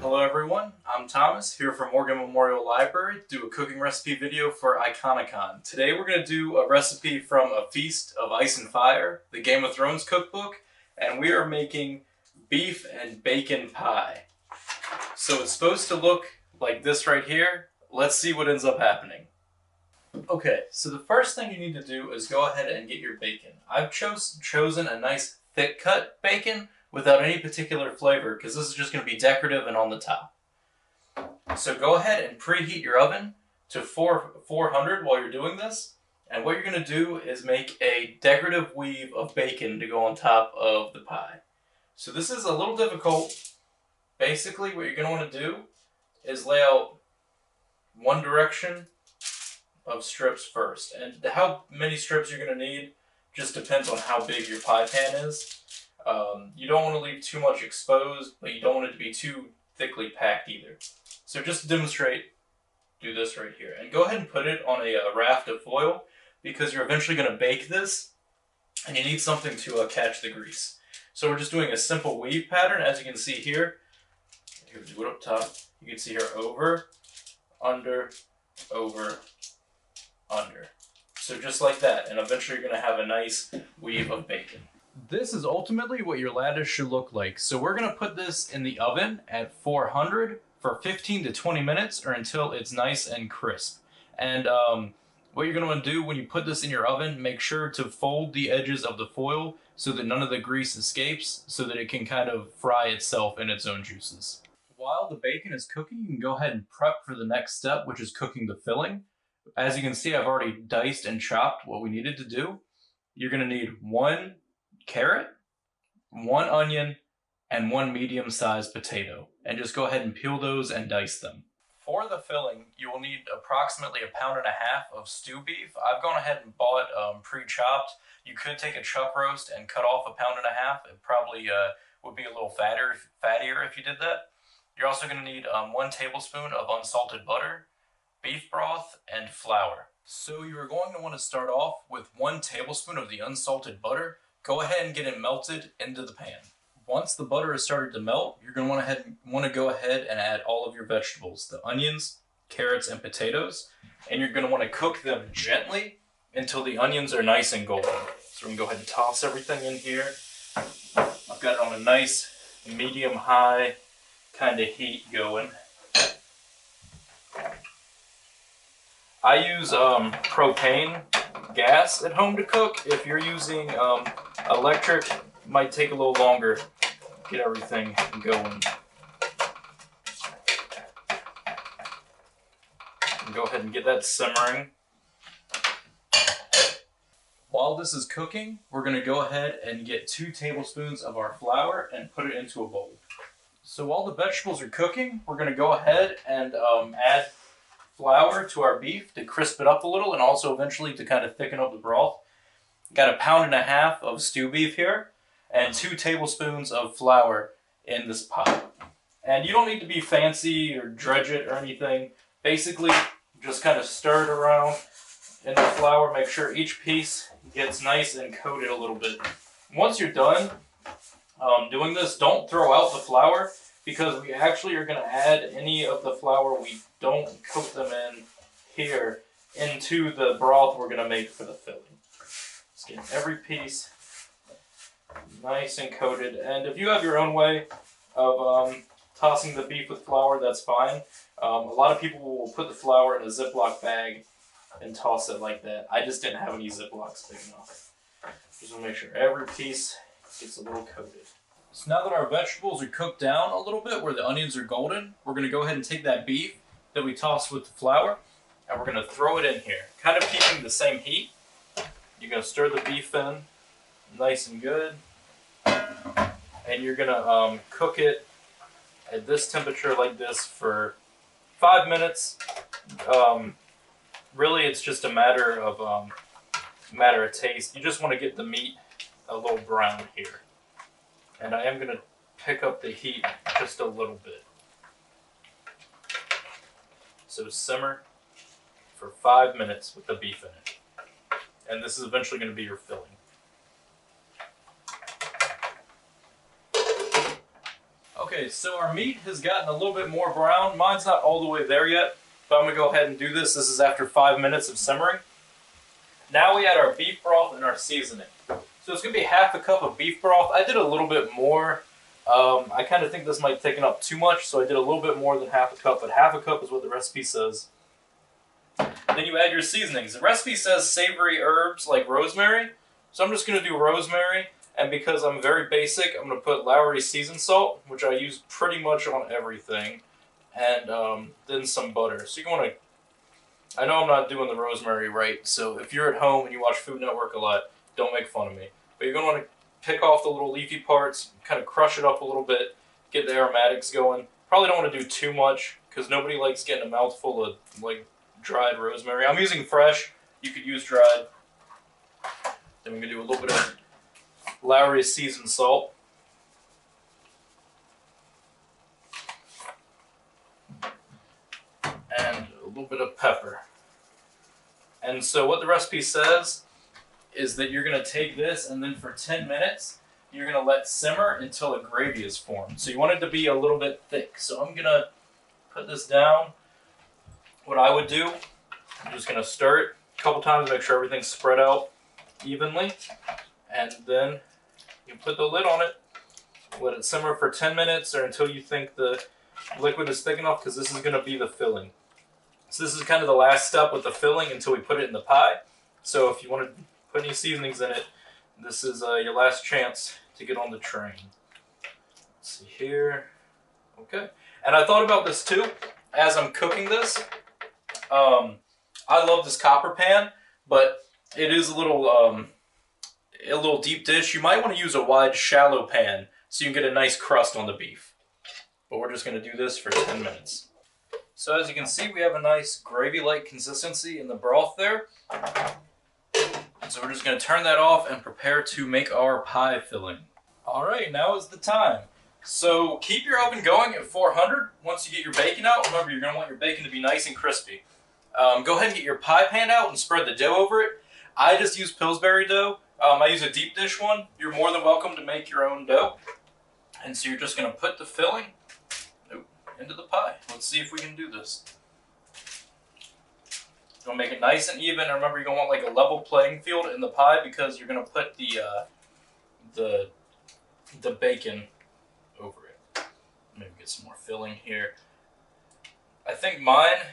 Hello everyone, I'm Thomas, here from Morgan Memorial Library to do a cooking recipe video for iConiCon. Today we're going to do a recipe from A Feast of Ice and Fire, the Game of Thrones cookbook, and we are making beef and bacon pie. So it's supposed to look like this right here. Let's see what ends up happening. Okay, so the first thing you need to do is go ahead and get your bacon. I've chosen a nice thick cut bacon without any particular flavor because this is just going to be decorative and on the top. So go ahead and preheat your oven to 400 while you're doing this. And what you're going to do is make a decorative weave of bacon to go on top of the pie. So this is a little difficult. Basically what you're going to want to do is lay out one direction of strips first. And how many strips you're going to need just depends on how big your pie pan is. You don't want to leave too much exposed, but you don't want it to be too thickly packed either. So just to demonstrate, do this right here. And go ahead and put it on a raft of foil because you're eventually going to bake this and you need something to catch the grease. So we're just doing a simple weave pattern, as you can see here. Here, do it up top. You can see here over, under, over, under. So just like that, and eventually you're going to have a nice weave of bacon. This is ultimately what your lattice should look like. So we're going to put this in the oven at 400 for 15 to 20 minutes or until it's nice and crisp. And what you're going to want to do when you put this in your oven, make sure to fold the edges of the foil so that none of the grease escapes so that it can kind of fry itself in its own juices. While the bacon is cooking, you can go ahead and prep for the next step, which is cooking the filling. As you can see, I've already diced and chopped what we needed to do. You're going to need 1 carrot, 1 onion, and 1 medium-sized potato. And just go ahead and peel those and dice them. For the filling, you will need approximately 1.5 pounds of stew beef. I've gone ahead and bought pre-chopped. You could take a chuck roast and cut off 1.5 pounds. It probably would be a little fattier if you did that. You're also going to need 1 tablespoon of unsalted butter, beef broth, and flour. So you're going to want to start off with 1 tablespoon of the unsalted butter. Go ahead and get it melted into the pan. Once the butter has started to melt, you're going to want to go ahead and add all of your vegetables, the onions, carrots, and potatoes, and you're going to want to cook them gently until the onions are nice and golden. So we're going to go ahead and toss everything in here. I've got it on a nice medium-high kind of heat going. I use propane gas at home to cook. If you're using electric, it might take a little longer to get everything going. And go ahead and get that simmering. While this is cooking, we're going to go ahead and get 2 tablespoons of our flour and put it into a bowl. So while the vegetables are cooking, we're going to go ahead and add flour to our beef to crisp it up a little and also eventually to kind of thicken up the broth. Got 1.5 pounds of stew beef here and 2 tablespoons of flour in this pot. And you don't need to be fancy or dredge it or anything. Basically, just kind of stir it around in the flour. Make sure each piece gets nice and coated a little bit. Once you're done doing this, don't throw out the flour because we actually are going to add any of the flour we don't coat them in here into the broth we're going to make for the filling. Let's get every piece nice and coated. And if you have your own way of tossing the beef with flour, that's fine. A lot of people will put the flour in a Ziploc bag and toss it like that. I just didn't have any Ziplocs big enough. Just want to make sure every piece gets a little coated. So now that our vegetables are cooked down a little bit where the onions are golden, we're going to go ahead and take that beef that we tossed with the flour and we're going to throw it in here, kind of keeping the same heat. You're going to stir the beef in nice and good, and you're going to cook it at this temperature like this for 5 minutes. Really, it's just a matter of taste. You just want to get the meat a little brown here. And I am going to pick up the heat just a little bit. So simmer for 5 minutes with the beef in it. And this is eventually going to be your filling. Okay, so our meat has gotten a little bit more brown. Mine's not all the way there yet, but I'm gonna go ahead and do this. This is after 5 minutes of simmering. Now we add our beef broth and our seasoning. So it's gonna be half a cup of beef broth. I did a little bit more. I kind of think this might have taken up too much, so I did a little bit more than half a cup, but half a cup is what the recipe says. Then you add your seasonings. The recipe says savory herbs like rosemary, so I'm just gonna do rosemary. And because I'm very basic, I'm going to put Lowry seasoned salt, which I use pretty much on everything, and then some butter. So you want to, I know I'm not doing the rosemary right, so if you're at home and you watch Food Network a lot, don't make fun of me. But you're going to want to pick off the little leafy parts, kind of crush it up a little bit, get the aromatics going. Probably don't want to do too much, because nobody likes getting a mouthful of like dried rosemary. I'm using fresh, you could use dried. Then we're going to do a little bit of Lowry seasoned salt. And a little bit of pepper. And so what the recipe says is that you're going to take this and then for 10 minutes you're going to let simmer until a gravy is formed. So you want it to be a little bit thick. So I'm going to put this down. What I would do, I'm just going to stir it a couple times to make sure everything's spread out evenly. And then you put the lid on it, let it simmer for 10 minutes or until you think the liquid is thick enough, because this is going to be the filling. So this is kind of the last step with the filling until we put it in the pie. So if you want to put any seasonings in it, this is your last chance to get on the train. Let's see here. Okay. And I thought about this too as I'm cooking this. I love this copper pan, but it is a little deep dish. You might want to use a wide, shallow pan so you can get a nice crust on the beef. But we're just going to do this for 10 minutes. So as you can see, we have a nice gravy-like consistency in the broth there. So we're just going to turn that off and prepare to make our pie filling. All right, now is the time. So keep your oven going at 400. Once you get your bacon out, remember you're going to want your bacon to be nice and crispy. Go ahead and get your pie pan out and spread the dough over it. I just use Pillsbury dough. I use a deep dish one. You're more than welcome to make your own dough. And so you're just going to put the filling into the pie. Let's see if we can do this. You're going to make it nice and even. And remember, you're going to want like a level playing field in the pie because you're going to put the bacon over it. Maybe get some more filling here. I think mine,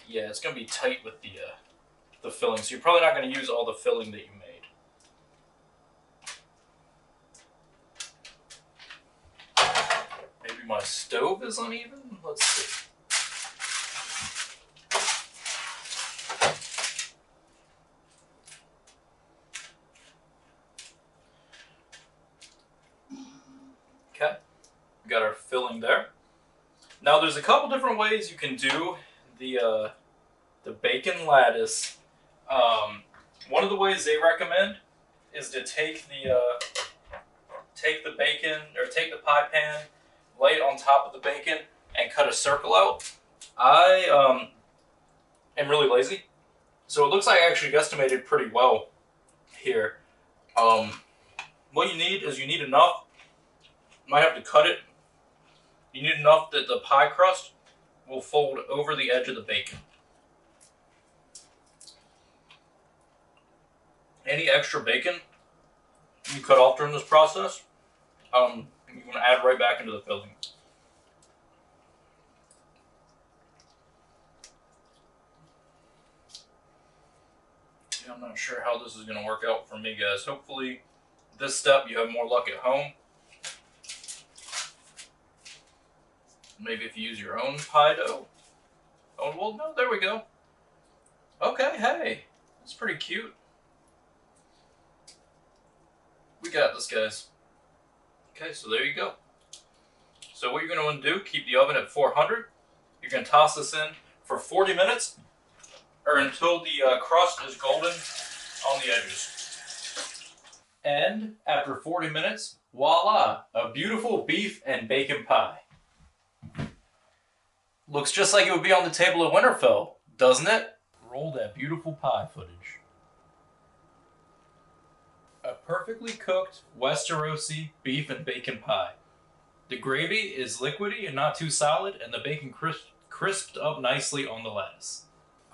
yeah, it's going to be tight with the filling. So you're probably not going to use all the filling that you made. Maybe my stove is uneven? Let's see. Okay, we got our filling there. Now there's a couple different ways you can do the bacon lattice. One of the ways they recommend is to take the bacon, or take the pie pan, lay it on top of the bacon, and cut a circle out. I am really lazy, so it looks like I actually guesstimated pretty well here. What you need is enough. You might have to cut it. You need enough that the pie crust will fold over the edge of the bacon. Any extra bacon you cut off during this process, you're going to add right back into the filling. Yeah, I'm not sure how this is going to work out for me, guys. Hopefully, this step you have more luck at home. Maybe if you use your own pie dough. Oh, well, no, there we go. Okay, hey, it's pretty cute. We got this, guys. Okay, so there you go. So what you're going to want to do, keep the oven at 400. You're going to toss this in for 40 minutes or until the crust is golden on the edges. And after 40 minutes, voila, a beautiful beef and bacon pie. Looks just like it would be on the table at Winterfell, doesn't it? Roll that beautiful pie footage. A perfectly cooked Westerosi beef and bacon pie. The gravy is liquidy and not too solid, and the bacon crisped up nicely on the lettuce.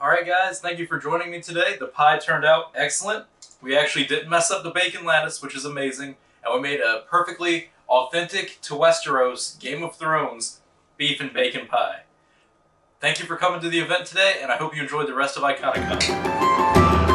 Alright guys, thank you for joining me today. The pie turned out excellent. We actually didn't mess up the bacon lettuce, which is amazing, and we made a perfectly authentic to Westeros Game of Thrones beef and bacon pie. Thank you for coming to the event today, and I hope you enjoyed the rest of iConiCon.